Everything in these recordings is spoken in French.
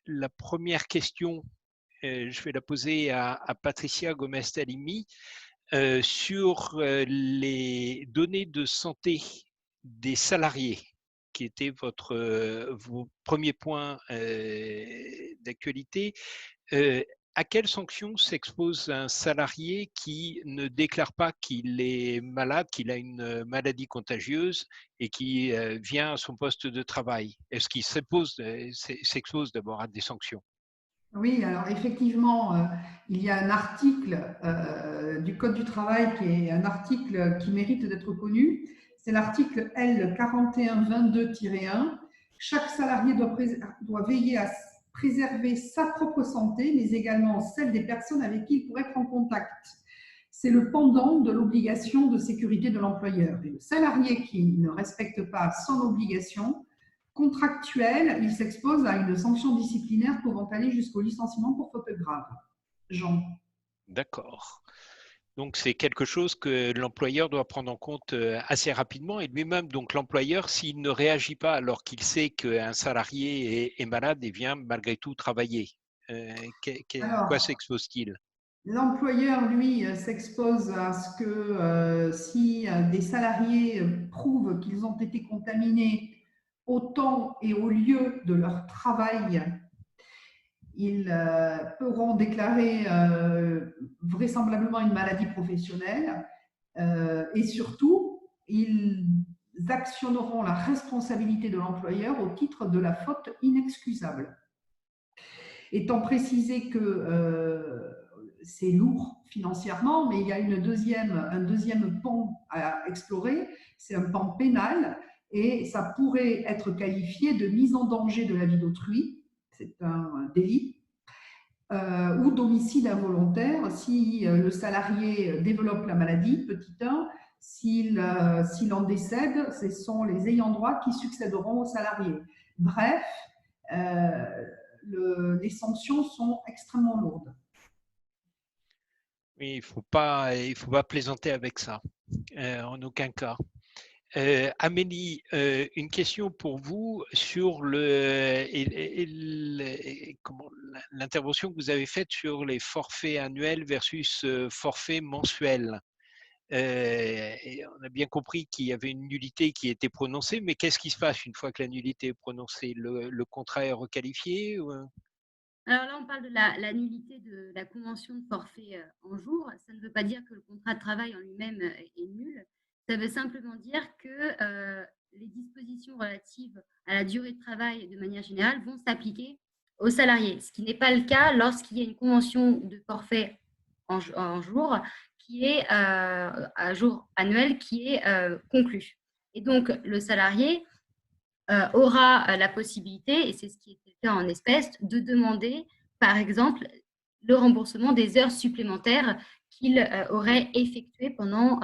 La première question, je vais la poser à Patricia Gomez-Talimi sur les données de santé des salariés, qui était vos premiers points d'actualité. À quelles sanctions s'expose un salarié qui ne déclare pas qu'il est malade, qu'il a une maladie contagieuse et qui vient à son poste de travail? Est-ce qu'il s'expose d'abord à des sanctions? Oui, alors effectivement, il y a un article du Code du travail qui est un article qui mérite d'être connu. C'est l'article L4122-1. Chaque salarié doit veiller à préserver sa propre santé, mais également celle des personnes avec qui il pourrait être en contact. C'est le pendant de l'obligation de sécurité de l'employeur. Et le salarié qui ne respecte pas son obligation contractuelle, il s'expose à une sanction disciplinaire pouvant aller jusqu'au licenciement pour faute grave. Jean. D'accord. Donc, c'est quelque chose que l'employeur doit prendre en compte assez rapidement et lui-même, donc l'employeur, s'il ne réagit pas alors qu'il sait qu'un salarié est malade et vient malgré tout travailler, à quoi Alors, s'expose-t-il? l'employeur, lui, s'expose à ce que si des salariés prouvent qu'ils ont été contaminés au temps et au lieu de leur travail, ils pourront déclarer vraisemblablement une maladie professionnelle et surtout, ils actionneront la responsabilité de l'employeur au titre de la faute inexcusable. Étant précisé que c'est lourd financièrement, mais il y a un deuxième pan à explorer, c'est un pan pénal, et ça pourrait être qualifié de mise en danger de la vie d'autrui, c'est un délit, ou d'homicide involontaire si le salarié développe la maladie, petit 1, s'il en décède, ce sont les ayants droit qui succéderont au salarié. Bref, les sanctions sont extrêmement lourdes. Oui, il faut pas plaisanter avec ça, en aucun cas. Amélie, une question pour vous sur l'intervention que vous avez faite sur les forfaits annuels versus forfaits mensuels. Et on a bien compris qu'il y avait une nullité qui était prononcée, mais qu'est-ce qui se passe une fois que la nullité est prononcée? Le contrat est requalifié ou... Alors là, on parle de la nullité de la convention de forfait en jour. Ça ne veut pas dire que le contrat de travail en lui-même est nul. Ça veut simplement dire que les dispositions relatives à la durée de travail de manière générale vont s'appliquer aux salariés, ce qui n'est pas le cas lorsqu'il y a une convention de forfait en jour qui est à jour annuel qui est conclue. Et donc, le salarié aura la possibilité, et c'est ce qui était fait en espèces, de demander, par exemple, le remboursement des heures supplémentaires qu'il aurait effectuées pendant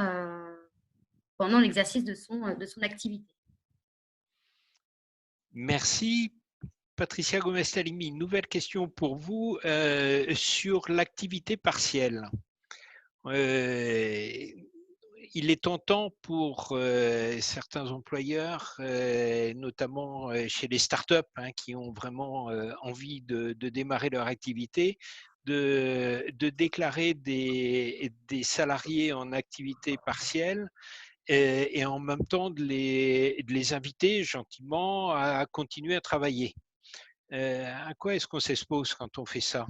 l'exercice de son activité. Merci. Patricia Gomez-Talimi, une nouvelle question pour vous sur l'activité partielle. Il est tentant pour certains employeurs, notamment chez les startups qui ont vraiment envie de démarrer leur activité, de déclarer des salariés en activité partielle et en même temps de les inviter gentiment à continuer à travailler. À quoi est-ce qu'on s'expose quand on fait ça?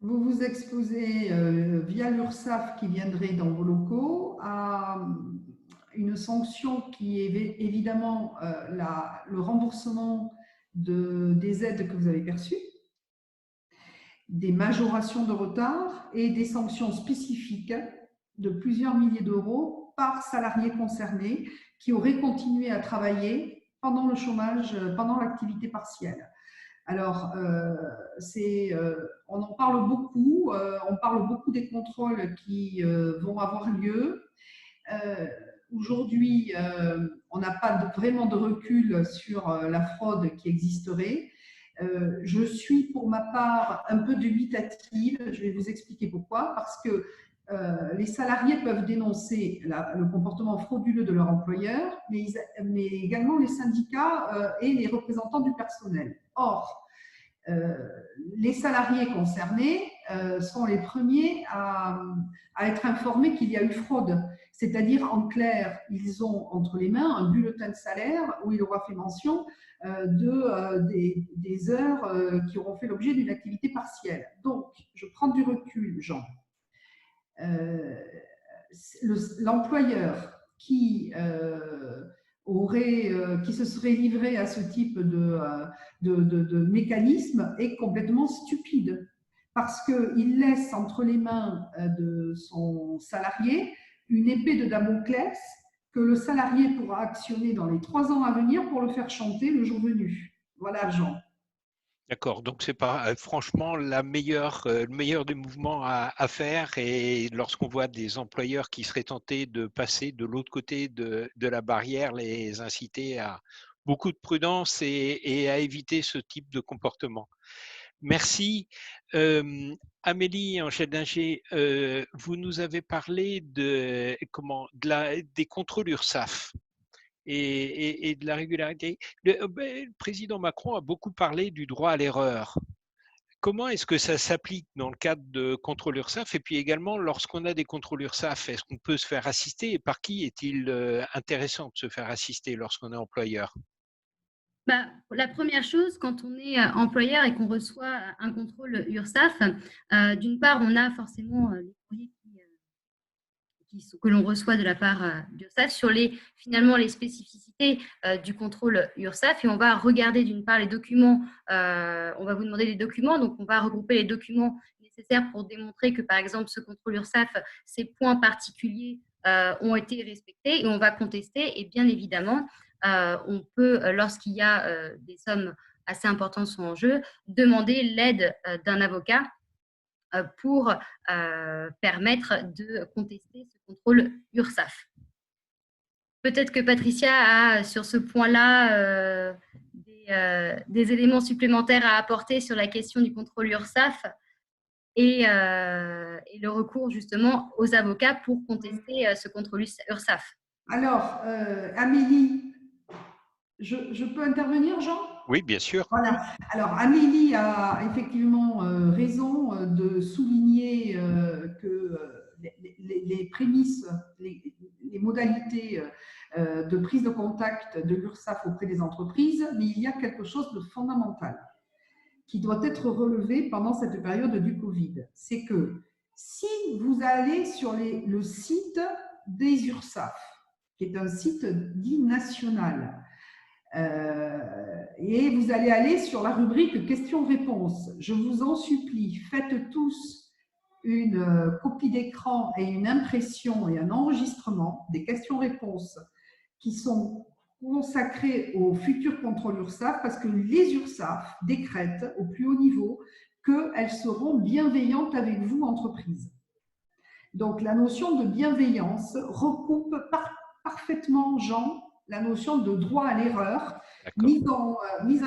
Vous vous exposez via l'URSSAF qui viendrait dans vos locaux à une sanction qui est évidemment le remboursement des aides que vous avez perçues, des majorations de retard et des sanctions spécifiques de plusieurs milliers d'euros par salarié concerné qui aurait continué à travailler pendant le chômage, pendant l'activité partielle. Alors, on en parle beaucoup, on parle beaucoup des contrôles qui vont avoir lieu. Aujourd'hui, on n'a pas vraiment de recul sur la fraude qui existerait. Je suis pour ma part un peu dubitative, je vais vous expliquer pourquoi, parce que les salariés peuvent dénoncer le comportement frauduleux de leur employeur, mais également les syndicats et les représentants du personnel. Or, les salariés concernés sont les premiers à être informés qu'il y a eu fraude. C'est-à-dire, en clair, ils ont entre les mains un bulletin de salaire où il aura fait mention des heures qui auront fait l'objet d'une activité partielle. Donc, je prends du recul, Jean. L'employeur qui qui se serait livré à ce type de mécanisme est complètement stupide parce qu'il laisse entre les mains de son salarié une épée de Damoclès que le salarié pourra actionner dans les 3 ans à venir pour le faire chanter le jour venu. Voilà, Jean. D'accord, donc c'est pas franchement le meilleur des mouvements à faire. Et lorsqu'on voit des employeurs qui seraient tentés de passer de l'autre côté de la barrière, les inciter à beaucoup de prudence et à éviter ce type de comportement. Merci. Amélie Angèle-Dinger, vous nous avez parlé des contrôles URSSAF. Et de la régularité. Le président Macron a beaucoup parlé du droit à l'erreur. Comment est-ce que ça s'applique dans le cadre de contrôle URSSAF? Et puis également, lorsqu'on a des contrôles URSSAF, est-ce qu'on peut se faire assister? Et par qui est-il intéressant de se faire assister lorsqu'on est employeur? La première chose, quand on est employeur et qu'on reçoit un contrôle URSSAF, d'une part, on a forcément les courriers que l'on reçoit de la part d'URSSAF sur finalement les spécificités du contrôle URSSAF, et on va regarder d'une part les documents, on va vous demander les documents, donc on va regrouper les documents nécessaires pour démontrer que par exemple ce contrôle URSSAF, ces points particuliers ont été respectés, et on va contester. Et bien évidemment, on peut, lorsqu'il y a des sommes assez importantes sont en jeu, demander l'aide d'un avocat pour permettre de contester ce contrôle URSSAF. Peut-être que Patricia a sur ce point-là des éléments supplémentaires à apporter sur la question du contrôle URSSAF et le recours justement aux avocats pour contester ce contrôle URSSAF. Alors, Amélie, je peux intervenir, Jean? Oui, bien sûr. Voilà. Alors, Amélie a effectivement raison de souligner que les prémices, les modalités de prise de contact de l'URSSAF auprès des entreprises, mais il y a quelque chose de fondamental qui doit être relevé pendant cette période du Covid. C'est que si vous allez sur le site des URSSAF, qui est un site dit national, et vous allez aller sur la rubrique questions-réponses. Je vous en supplie, faites tous une copie d'écran et une impression et un enregistrement des questions-réponses qui sont consacrées au futur contrôle URSSAF, parce que les URSSAF décrètent au plus haut niveau qu'elles seront bienveillantes avec vous, entreprise. Donc la notion de bienveillance recoupe parfaitement, Jean, la notion de droit à l'erreur mise en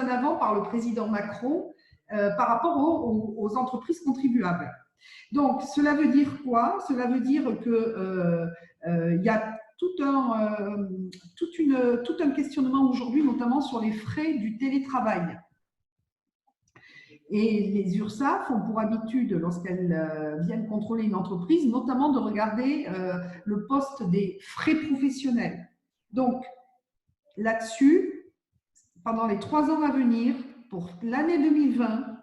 avant par le président Macron par rapport aux entreprises contribuables. Donc, cela veut dire quoi? Cela veut dire qu'il y a tout un questionnement aujourd'hui, notamment sur les frais du télétravail. Et les URSSAF ont pour habitude, lorsqu'elles viennent contrôler une entreprise, notamment de regarder le poste des frais professionnels. Donc, là-dessus, pendant les 3 ans à venir, pour l'année 2020,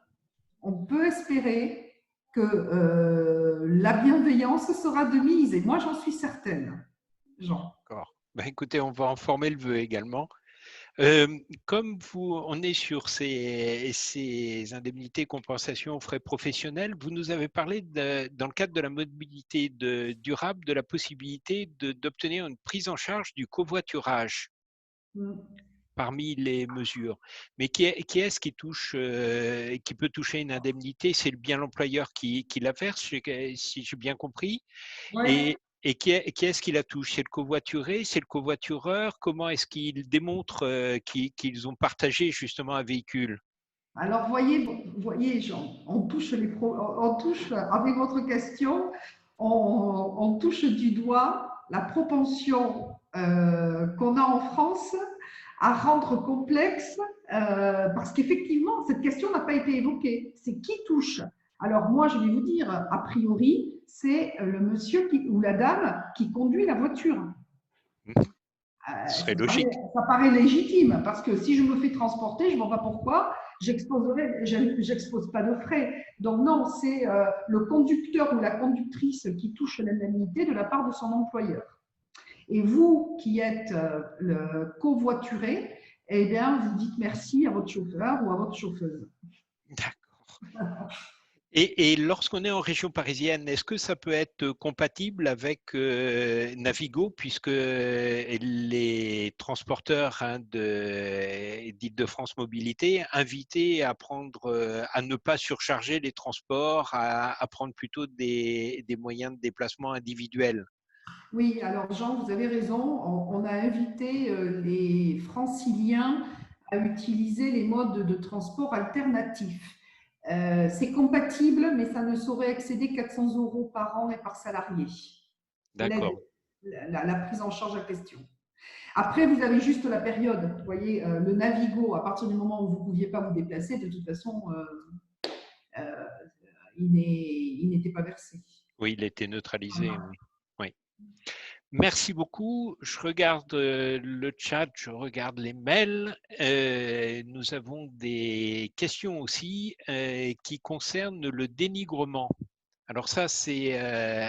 on peut espérer que la bienveillance sera de mise. Et moi, j'en suis certaine, Jean. D'accord. Écoutez, on va en former le vœu également. Comme on est sur ces indemnités compensation aux frais professionnels, vous nous avez parlé dans le cadre de la mobilité durable de la possibilité d'obtenir une prise en charge du covoiturage parmi les mesures. Mais qui est-ce qui peut toucher une indemnité? C'est bien l'employeur qui la verse, si j'ai bien compris. Ouais. Et qui est-ce qui la touche? C'est le covoituré? C'est le covoitureur? Comment est-ce qu'ils démontrent qu'ils ont partagé justement un véhicule? Alors, voyez Jean, on touche avec votre question, on touche du doigt la propension qu'on a en France à rendre complexe, parce qu'effectivement, cette question n'a pas été évoquée. C'est qui touche? Alors moi, je vais vous dire, a priori, c'est le monsieur ou la dame qui conduit la voiture. Ce serait logique. Ça paraît légitime, parce que si je me fais transporter, je ne vois pas pourquoi, j'expose pas de frais. Donc non, c'est le conducteur ou la conductrice qui touche l'indemnité de la part de son employeur. Et vous qui êtes le covoituré, eh bien, vous dites merci à votre chauffeur ou à votre chauffeuse. D'accord. Et lorsqu'on est en région parisienne, est-ce que ça peut être compatible avec Navigo, puisque les transporteurs d'Île-de-France Mobilité invités à à ne pas surcharger les transports, à prendre plutôt des moyens de déplacement individuels? Oui, alors Jean, vous avez raison. On a invité les franciliens à utiliser les modes de transport alternatifs. C'est compatible, mais ça ne saurait excéder 400 € par an et par salarié. D'accord. La prise en charge en question. Après, vous avez juste la période. Vous voyez, le Navigo, à partir du moment où vous ne pouviez pas vous déplacer, de toute façon, il n'était pas versé. Oui, il était neutralisé. Voilà. Oui. Oui. Merci beaucoup. Je regarde le chat, je regarde les mails. Nous avons des questions aussi qui concernent le dénigrement. Alors ça, c'est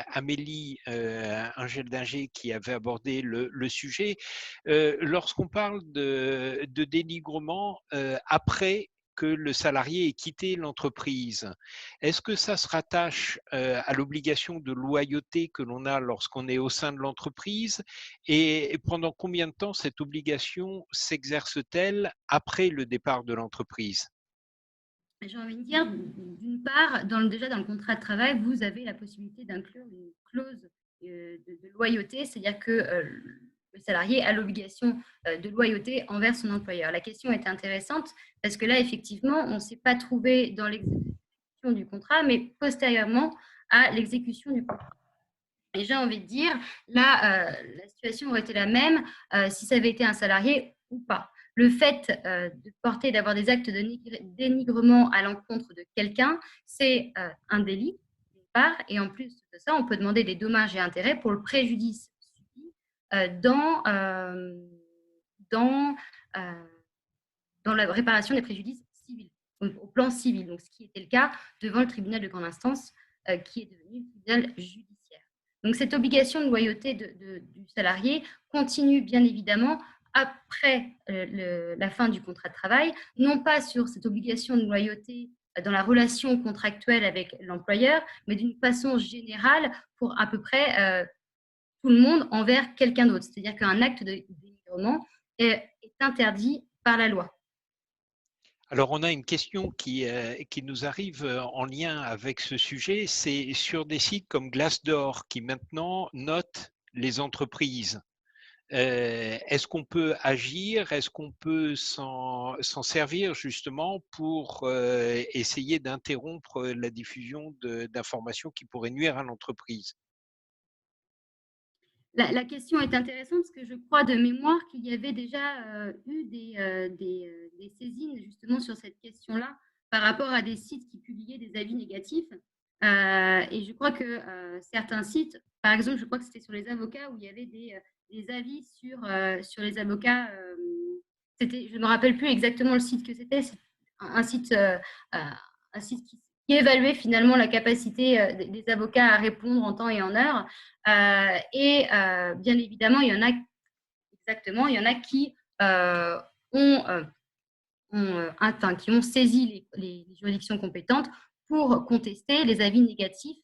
Amélie Ingel-Dinger qui avait abordé le sujet. Lorsqu'on parle de dénigrement après que le salarié ait quitté l'entreprise, est-ce que ça se rattache à l'obligation de loyauté que l'on a lorsqu'on est au sein de l'entreprise, et pendant combien de temps cette obligation s'exerce-t-elle après le départ de l'entreprise? J'ai envie de dire, d'une part, déjà dans le contrat de travail, vous avez la possibilité d'inclure une clause de loyauté, c'est-à-dire que le salarié a l'obligation de loyauté envers son employeur. La question est intéressante parce que là, effectivement, on ne s'est pas trouvé dans l'exécution du contrat, mais postérieurement à l'exécution du contrat. Et j'ai envie de dire, là, la situation aurait été la même si ça avait été un salarié ou pas. Le fait d'avoir des actes de dénigrement à l'encontre de quelqu'un, c'est un délit, d'une part, et en plus de ça, on peut demander des dommages et intérêts pour le préjudice subi dans la réparation des préjudices civils, donc au plan civil, donc ce qui était le cas devant le tribunal de grande instance, qui est devenu le tribunal judiciaire. Donc cette obligation de loyauté du salarié continue bien évidemment après la fin du contrat de travail, non pas sur cette obligation de loyauté dans la relation contractuelle avec l'employeur, mais d'une façon générale pour à peu près tout le monde envers quelqu'un d'autre. C'est-à-dire qu'un acte de dénigrement est interdit par la loi. Alors, on a une question qui nous arrive en lien avec ce sujet. C'est sur des sites comme Glassdoor qui maintenant notent les entreprises. Est-ce qu'on peut agir? Est-ce qu'on peut s'en servir justement pour essayer d'interrompre la diffusion d'informations qui pourraient nuire à l'entreprise? La question est intéressante parce que je crois de mémoire qu'il y avait déjà eu des saisines justement sur cette question-là par rapport à des sites qui publiaient des avis négatifs. Et je crois que certains sites, par exemple, je crois que c'était sur les avocats où il y avait des avis sur les avocats. Je ne me rappelle plus exactement le site que c'était. C'est un site qui évaluait finalement la capacité des avocats à répondre en temps et en heure. Bien évidemment, il y en a qui ont saisi les juridictions compétentes pour contester les avis négatifs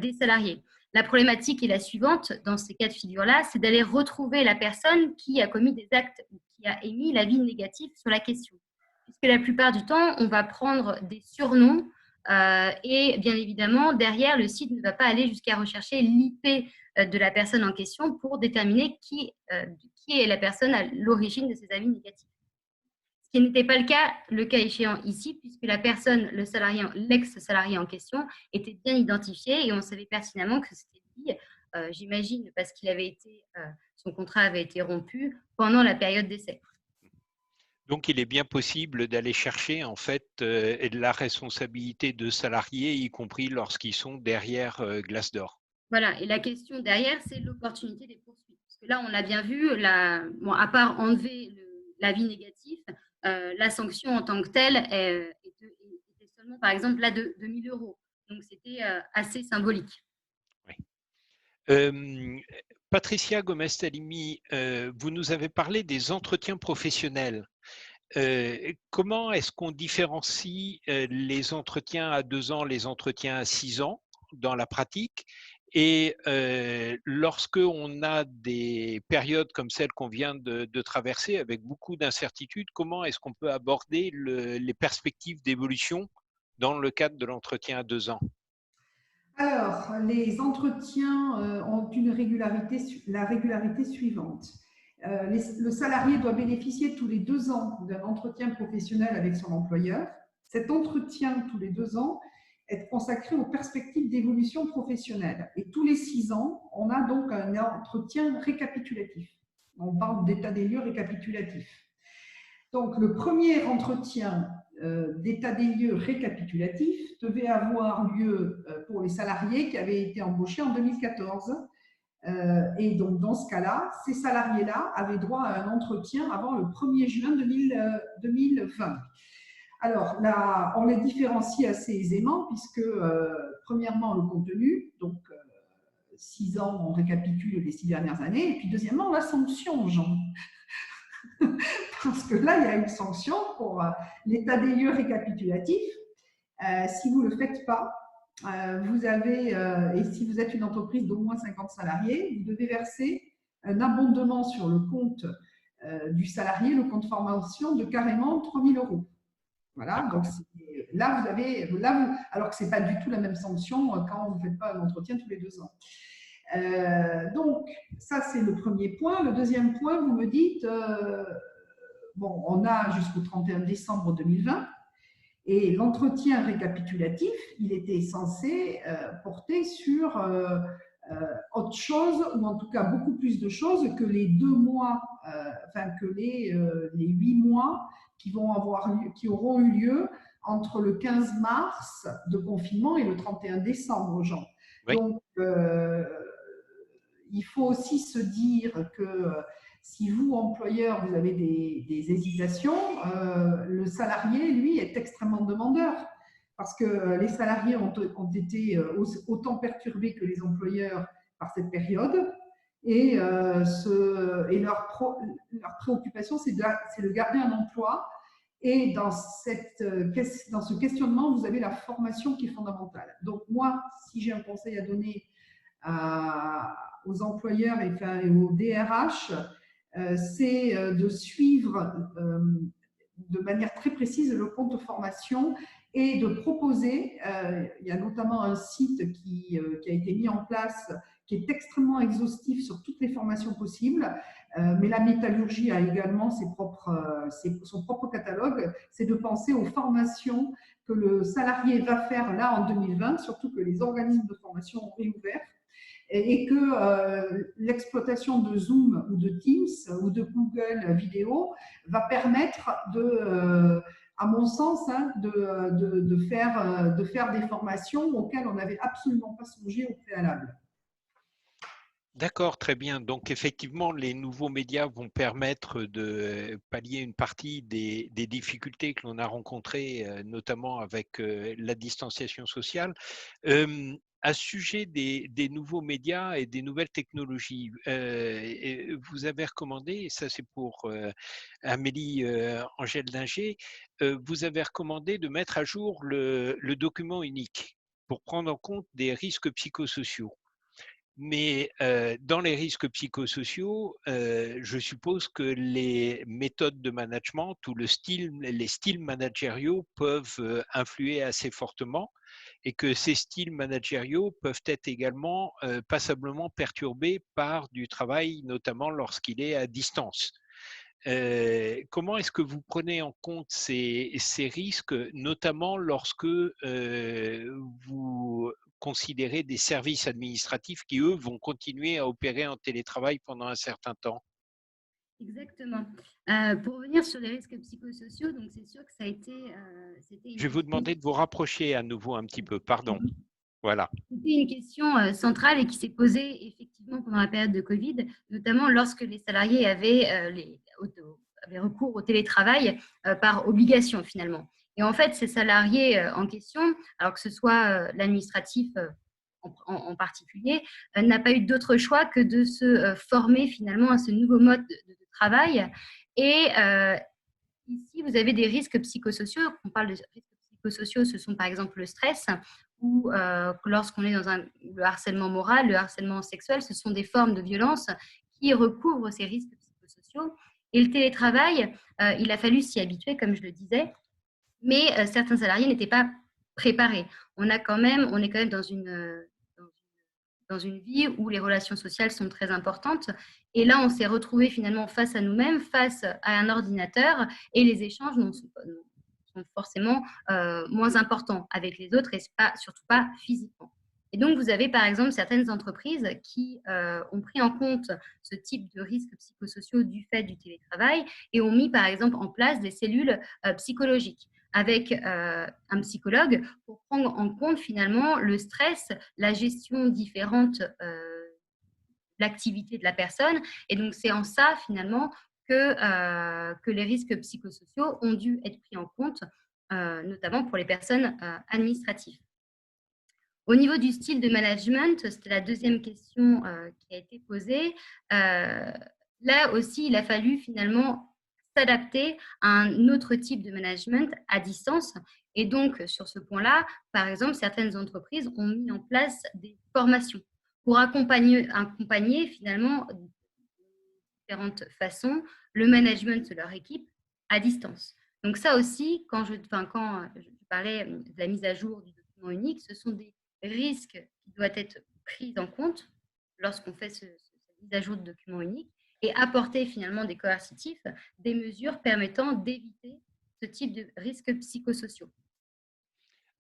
des salariés. La problématique est la suivante dans ces cas de figure-là, c'est d'aller retrouver la personne qui a commis des actes ou qui a émis l'avis négatif sur la question. Puisque la plupart du temps, on va prendre des surnoms et bien évidemment, derrière, le site ne va pas aller jusqu'à rechercher l'IP de la personne en question pour déterminer qui est la personne à l'origine de ces avis négatifs. Ce qui n'était pas le cas échéant ici, puisque la personne, l'ex-salarié en question, était bien identifié et on savait pertinemment que c'était CDI, j'imagine parce qu'il avait été, son contrat avait été rompu pendant la période d'essai. Donc, il est bien possible d'aller chercher en fait la responsabilité de salariés, y compris lorsqu'ils sont derrière Glassdoor. Voilà, et la question derrière, c'est l'opportunité des poursuites. Parce que là, on a bien vu, bon, à part enlever l'avis négatif, la sanction en tant que telle était seulement, par exemple, là, de 1 000 €. Donc, c'était assez symbolique. Oui. Patricia Gomez-Talimi, vous nous avez parlé des entretiens professionnels. Comment est-ce qu'on différencie les entretiens à 2 ans, les entretiens à 6 ans dans la pratique? Et lorsque on a des périodes comme celle qu'on vient de traverser avec beaucoup d'incertitudes, comment est-ce qu'on peut aborder les perspectives d'évolution dans le cadre de l'entretien à 2 ans? Alors, les entretiens ont la régularité suivante. Le salarié doit bénéficier tous les 2 ans d'un entretien professionnel avec son employeur. Cet entretien tous les 2 ans est consacré aux perspectives d'évolution professionnelle. Et tous les 6 ans, on a donc un entretien récapitulatif. On parle d'état des lieux récapitulatif. Donc, le premier entretien d'état des lieux récapitulatif devait avoir lieu pour les salariés qui avaient été embauchés en 2014. Et donc, dans ce cas-là, ces salariés-là avaient droit à un entretien avant le 1er juin 2020. Alors, là, on les différencie assez aisément puisque, premièrement, le contenu, donc 6 ans, on récapitule les 6 dernières années, et puis deuxièmement, la sanction, Jean. Parce que là, il y a une sanction pour l'état des lieux récapitulatif. Si vous ne le faites pas, vous avez, et si vous êtes une entreprise d'au moins 50 salariés, vous devez verser un abondement sur le compte du salarié, le compte formation de carrément 3 000 €. Voilà, donc là, vous avez, alors que ce n'est pas du tout la même sanction quand vous ne faites pas un entretien tous les 2 ans. Donc, ça, c'est le premier point. Le deuxième point, vous me dites, bon, on a jusqu'au 31 décembre 2020 et l'entretien récapitulatif, il était censé porter sur autre chose, ou en tout cas beaucoup plus de choses que les 2 mois, enfin que les 8 mois qui auront eu lieu entre le 15 mars de confinement et le 31 décembre, Jean. Oui. Donc, il faut aussi se dire que si vous, employeur, vous avez des hésitations, le salarié, lui, est extrêmement demandeur parce que les salariés ont été autant perturbés que les employeurs par cette période et leur préoccupation, c'est de garder un emploi. Et dans ce questionnement, vous avez la formation qui est fondamentale. Donc moi, si j'ai un conseil à donner aux employeurs et aux DRH, c'est de suivre de manière très précise le compte formation et de proposer, il y a notamment un site qui a été mis en place qui est extrêmement exhaustif sur toutes les formations possibles, mais la métallurgie a également son propre catalogue, c'est de penser aux formations que le salarié va faire là en 2020, surtout que les organismes de formation ont réouvert, et que l'exploitation de Zoom ou de Teams ou de Google Vidéo va permettre à mon sens, de faire des formations auxquelles on n'avait absolument pas songé au préalable. D'accord, très bien. Donc effectivement, les nouveaux médias vont permettre de pallier une partie des difficultés que l'on a rencontrées, notamment avec la distanciation sociale. À ce sujet des nouveaux médias et des nouvelles technologies, vous avez recommandé, et ça c'est pour Amélie Angèle Dinger, vous avez recommandé de mettre à jour le document unique pour prendre en compte des risques psychosociaux. Mais dans les risques psychosociaux, je suppose que les méthodes de management ou les styles managériaux peuvent influer assez fortement et que ces styles managériaux peuvent être également passablement perturbés par du travail, notamment lorsqu'il est à distance. Comment est-ce que vous prenez en compte ces risques, notamment lorsque vous considérer des services administratifs qui, eux, vont continuer à opérer en télétravail pendant un certain temps. Exactement. Pour revenir sur les risques psychosociaux, donc c'est sûr que ça a été, c'était une Je vais vous question. demander de vous rapprocher à nouveau un petit peu, pardon. Voilà. C'était une question centrale et qui s'est posée effectivement pendant la période de Covid, notamment lorsque les salariés avaient recours au télétravail par obligation finalement. Et en fait, ces salariés en question, alors que ce soit l'administratif en particulier, n'a pas eu d'autre choix que de se former finalement à ce nouveau mode de travail. Et ici, vous avez des risques psychosociaux. Quand on parle de risques psychosociaux, ce sont par exemple le stress ou lorsqu'on est dans le harcèlement moral, le harcèlement sexuel, ce sont des formes de violence qui recouvrent ces risques psychosociaux. Et le télétravail, il a fallu s'y habituer, comme je le disais, mais certains salariés n'étaient pas préparés. On est quand même dans une vie où les relations sociales sont très importantes. Et là, on s'est retrouvé finalement face à nous-mêmes, face à un ordinateur, et les échanges sont forcément moins importants avec les autres et surtout pas physiquement. Et donc, vous avez par exemple certaines entreprises qui ont pris en compte ce type de risques psychosociaux du fait du télétravail et ont mis par exemple en place des cellules psychologiques avec un psychologue pour prendre en compte finalement le stress, la gestion différente de l'activité de la personne. Et donc, c'est en ça finalement que les risques psychosociaux ont dû être pris en compte, notamment pour les personnes administratives. Au niveau du style de management, c'était la deuxième question qui a été posée. Là aussi, il a fallu finalement s'adapter à un autre type de management à distance. Et donc, sur ce point-là, par exemple, certaines entreprises ont mis en place des formations pour accompagner finalement de différentes façons le management de leur équipe à distance. Donc ça aussi, quand je parlais de la mise à jour du document unique, ce sont des risques qui doivent être pris en compte lorsqu'on fait cette mise à jour de document unique et apporter finalement des coercitifs, des mesures permettant d'éviter ce type de risques psychosociaux.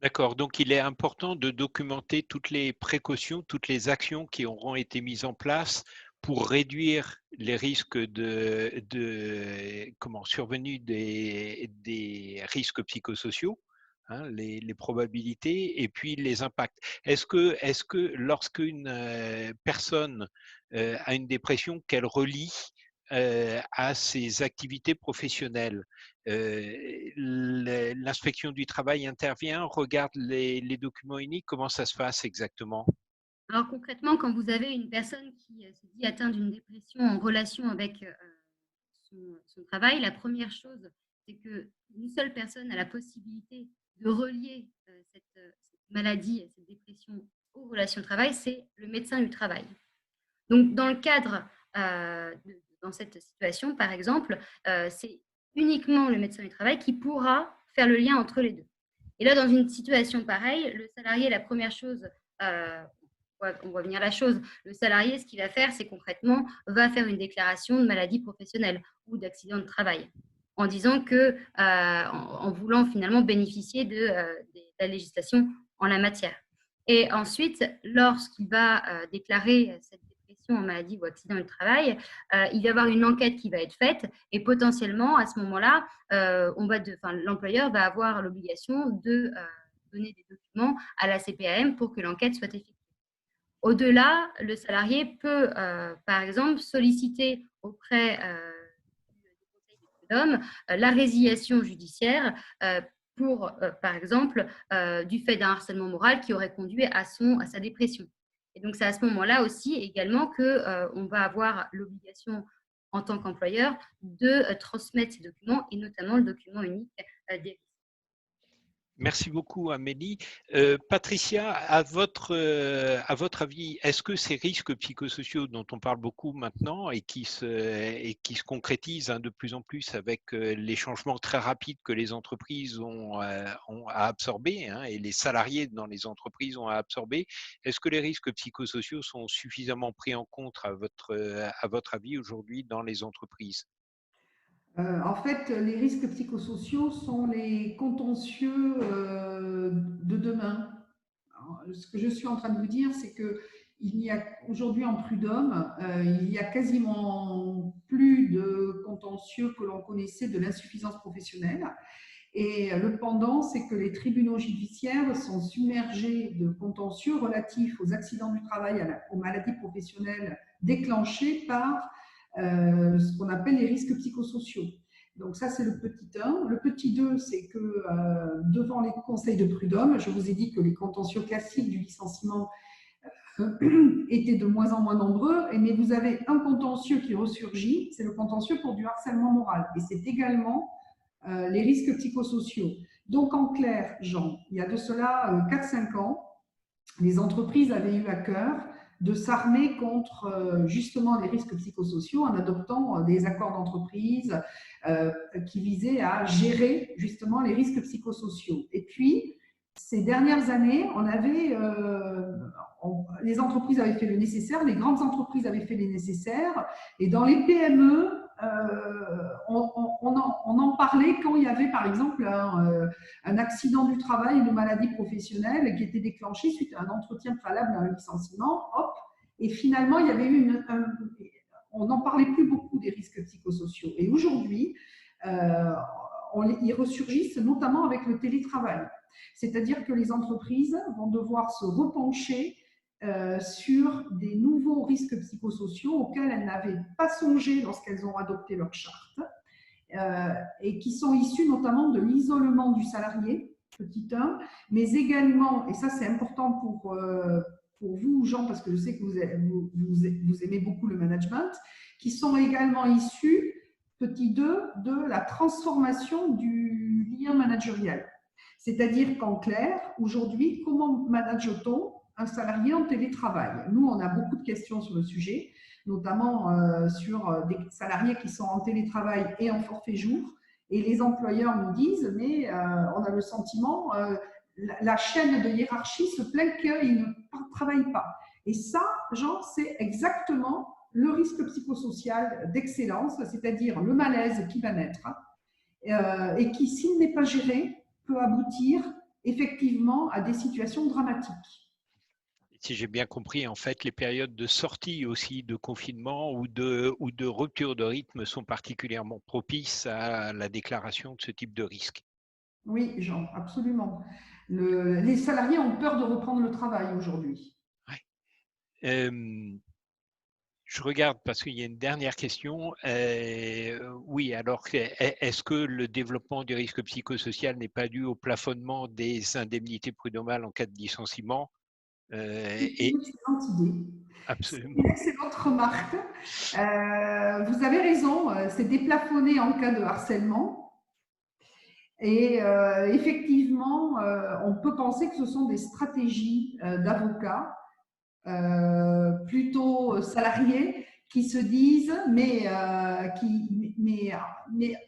D'accord, donc il est important de documenter toutes les précautions, toutes les actions qui auront été mises en place pour réduire les risques survenus des risques psychosociaux, hein, les probabilités et puis les impacts. Est-ce que lorsqu'une personne a une dépression qu'elle relie à ses activités professionnelles, l'inspection du travail intervient, regarde les documents uniques, comment ça se passe exactement? Alors concrètement, quand vous avez une personne qui se dit atteinte d'une dépression en relation avec son travail, la première chose, c'est qu'une seule personne a la possibilité de relier cette maladie, cette dépression aux relations de travail, c'est le médecin du travail. Donc, dans cette situation, par exemple, c'est uniquement le médecin du travail qui pourra faire le lien entre les deux. Et là, dans une situation pareille, le salarié, la première chose, on voit venir la chose, le salarié, ce qu'il va faire, c'est concrètement, va faire une déclaration de maladie professionnelle ou d'accident de travail, en disant en voulant finalement bénéficier de la législation en la matière. Et ensuite, lorsqu'il va déclarer cette dépression en maladie ou accident du travail, il va y avoir une enquête qui va être faite et potentiellement, à ce moment-là, l'employeur va avoir l'obligation de donner des documents à la CPAM pour que l'enquête soit effectuée. Au-delà, le salarié peut, par exemple, solliciter auprès du Conseil de prud'homme la résiliation judiciaire pour, par exemple, du fait d'un harcèlement moral qui aurait conduit à sa dépression. Et donc, c'est à ce moment-là aussi également qu'on va avoir l'obligation en tant qu'employeur de transmettre ces documents et notamment le document unique des risques. Merci beaucoup, Amélie. Patricia, à votre avis, est-ce que ces risques psychosociaux dont on parle beaucoup maintenant et qui se concrétisent de plus en plus avec les changements très rapides que les entreprises ont à absorber, hein, et les salariés dans les entreprises ont à absorber, est-ce que les risques psychosociaux sont suffisamment pris en compte à votre avis aujourd'hui dans les entreprises? En fait, les risques psychosociaux sont les contentieux de demain. ce que je suis en train de vous dire, c'est que il y a aujourd'hui en prud'homme, il y a quasiment plus de contentieux que l'on connaissait de l'insuffisance professionnelle. Et le pendant, c'est que les tribunaux judiciaires sont submergés de contentieux relatifs aux accidents du travail, aux maladies professionnelles déclenchées par ce qu'on appelle les risques psychosociaux. Donc ça, c'est le petit 1. Le petit 2, c'est que devant les conseils de prud'homme, je vous ai dit que les contentieux classiques du licenciement étaient de moins en moins nombreux, mais vous avez un contentieux qui ressurgit, c'est le contentieux pour du harcèlement moral. Et c'est également les risques psychosociaux. Donc en clair, Jean, il y a de cela 4-5 ans, les entreprises avaient eu à cœur de s'armer contre justement les risques psychosociaux en adoptant des accords d'entreprise qui visaient à gérer justement les risques psychosociaux. Et puis, ces dernières années, les entreprises avaient fait le nécessaire, les grandes entreprises avaient fait le nécessaire, et dans les PME, on en parlait quand il y avait par exemple un accident du travail, une maladie professionnelle qui était déclenchée suite à un entretien préalable à un licenciement, hop, et finalement il y avait eu on n'en parlait plus beaucoup des risques psychosociaux. Et aujourd'hui, ils ressurgissent notamment avec le télétravail. C'est-à-dire que les entreprises vont devoir se repencher sur des nouveaux risques psychosociaux auxquels elles n'avaient pas songé lorsqu'elles ont adopté leur charte et qui sont issus notamment de l'isolement du salarié, petit 1, mais également, et ça c'est important pour vous, Jean, parce que je sais que vous aimez beaucoup le management, qui sont également issus, petit 2, de la transformation du lien managérial. C'est-à-dire qu'en clair, aujourd'hui, comment manage-t-on un salarié en télétravail? Nous, on a beaucoup de questions sur le sujet, notamment sur des salariés qui sont en télétravail et en forfait jour. Et les employeurs nous disent, mais on a le sentiment, la chaîne de hiérarchie se plaint qu'ils ne travaillent pas. Et ça, Jean, c'est exactement le risque psychosocial d'excellence, c'est-à-dire le malaise qui va naître et qui, s'il n'est pas géré, peut aboutir effectivement à des situations dramatiques. Si j'ai bien compris, en fait, les périodes de sortie aussi de confinement ou de rupture de rythme sont particulièrement propices à la déclaration de ce type de risque. Oui, Jean, absolument. Les salariés ont peur de reprendre le travail aujourd'hui. Ouais. Je regarde parce qu'il y a une dernière question. Oui, alors est-ce que le développement du risque psychosocial n'est pas dû au plafonnement des indemnités prud'homales en cas de licenciement? C'est une excellente idée. C'est Absolument. une excellente remarque. Vous avez raison, c'est déplafonné en cas de harcèlement. Et effectivement, on peut penser que ce sont des stratégies d'avocats plutôt salariés qui se disent mais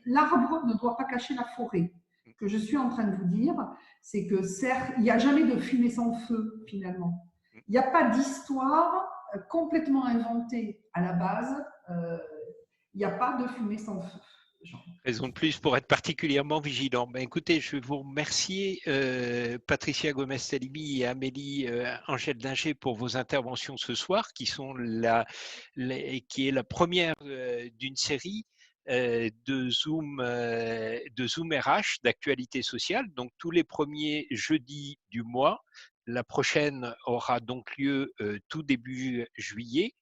l'arbre ne doit pas cacher la forêt. Ce que je suis en train de vous dire, c'est que certes, il n'y a jamais de fumée sans feu finalement. Il n'y a pas d'histoire complètement inventée à la base. Il n'y a pas de fumée sans feu. Raison de plus pour être particulièrement vigilant. Ben, écoutez, je vais vous remercier Patricia Gomez-Talimi et Amélie Angèle Dinger pour vos interventions ce soir, qui est la première d'une série de Zoom RH d'actualité sociale, donc tous les premiers jeudis du mois. La prochaine aura donc lieu tout début juillet.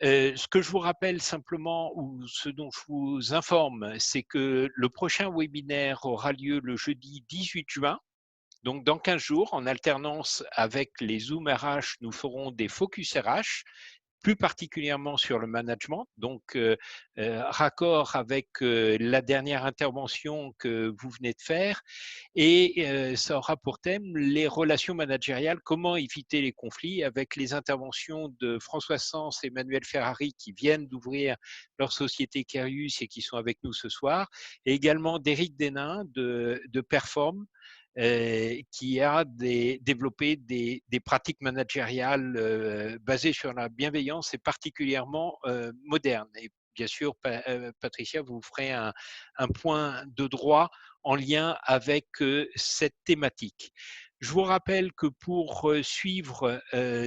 Ce que je vous rappelle simplement, ou ce dont je vous informe, c'est que le prochain webinaire aura lieu le jeudi 18 juin. Donc, dans 15 jours, en alternance avec les Zoom RH, nous ferons des Focus RH, plus particulièrement sur le management, donc raccord avec la dernière intervention que vous venez de faire, et ça aura pour thème les relations managériales, comment éviter les conflits, avec les interventions de François Sens et Emmanuel Ferrari qui viennent d'ouvrir leur société Carius et qui sont avec nous ce soir, et également d'Éric Denain de Perform, qui a développé des pratiques managériales basées sur la bienveillance et particulièrement modernes. Et bien sûr, Patricia, vous ferez un point de droit en lien avec cette thématique. Je vous rappelle que pour suivre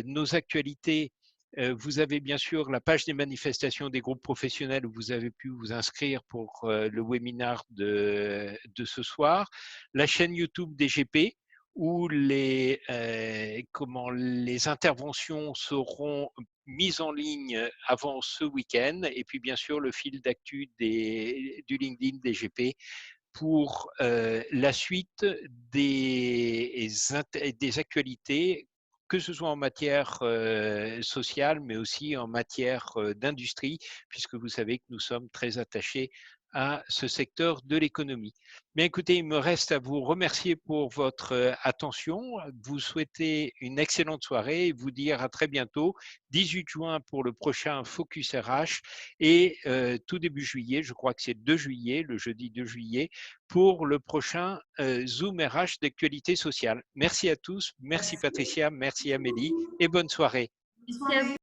nos actualités, vous avez bien sûr la page des manifestations des groupes professionnels où vous avez pu vous inscrire pour le webinaire de ce soir, la chaîne YouTube DGP où les interventions seront mises en ligne avant ce week-end, et puis bien sûr le fil d'actu du LinkedIn DGP pour la suite des actualités, que ce soit en matière sociale, mais aussi en matière d'industrie, puisque vous savez que nous sommes très attachés à ce secteur de l'économie. Mais écoutez, il me reste à vous remercier pour votre attention, vous souhaiter une excellente soirée et vous dire à très bientôt, 18 juin pour le prochain Focus RH et tout début juillet, je crois que c'est 2 juillet, le jeudi 2 juillet, pour le prochain Zoom RH d'actualité sociale. Merci à tous, merci Patricia, merci Amélie et bonne soirée. Merci à vous.